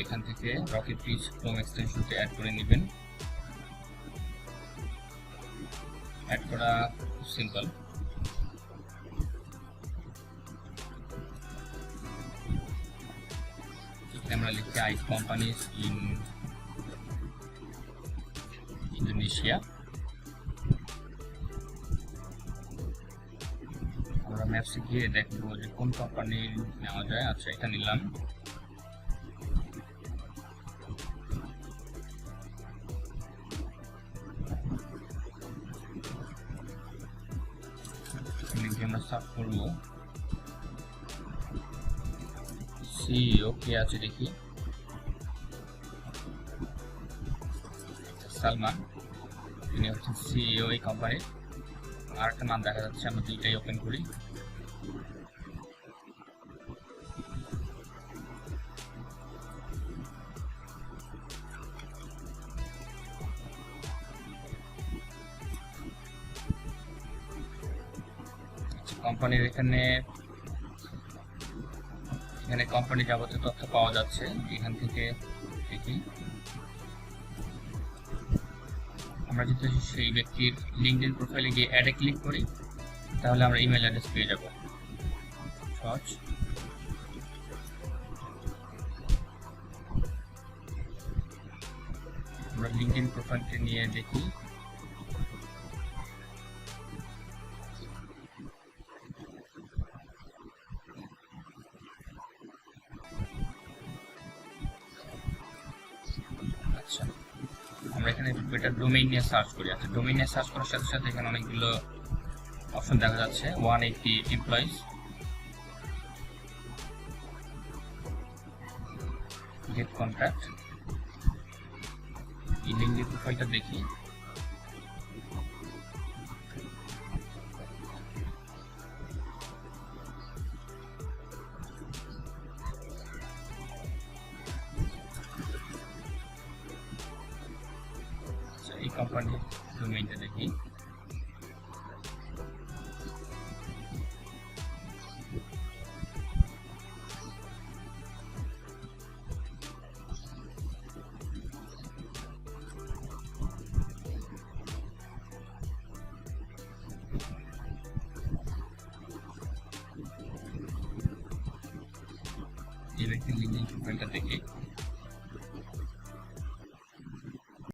এখান থেকে RocketReach Chrome Extension কে add করে নেবেন। অ্যাড করা সিম্পল। আমরা লিখি আই কোম্পানিজ ইন ইন্দোনেশিয়া। আমরা ম্যাপসে গিয়ে দেখবো যে কোন কোম্পানি নেওয়া যায়। আচ্ছা, এটা নিলাম। আমরা সার্চ করবো সিইও কে আছে দেখি। সালমান, তিনি হচ্ছেন সিইও এই কোম্পানির। আর একটা নাম দেখা যাচ্ছে, আমরা দুইটাই ওপেন করি। কোম্পানির এখানে কোম্পানি যাবতীয় তথ্য পাওয়া যাচ্ছে। এখান থেকে দেখি, আমরা যদি সেই ব্যক্তির লিঙ্কডইন প্রোফাইলে গিয়ে অ্যাডে ক্লিক করি তাহলে আমরা ইমেল অ্যাড্রেস পেয়ে যাব। সহজ। আমরা লিঙ্কডইন প্রোফাইলটি নিয়ে দেখি। আচ্ছা, আমরা এখানে এটা ডোমেইন নিয়ে সার্চ করি। আচ্ছা, ডোমেইন নিয়ে সার্চ করার সাথে সাথে এখানে অনেকগুলো অপশন দেখা যাচ্ছে। 180 এমপ্লয়িজ, গেট কন্ট্যাক্ট। এই লিঙ্কডইন প্রোফাইলটা দেখি। এই কোম্পানির ডোমেইনটা দেখি। এই ব্যক্তির লিঙ্কডইন প্রোফাইলটা দেখি।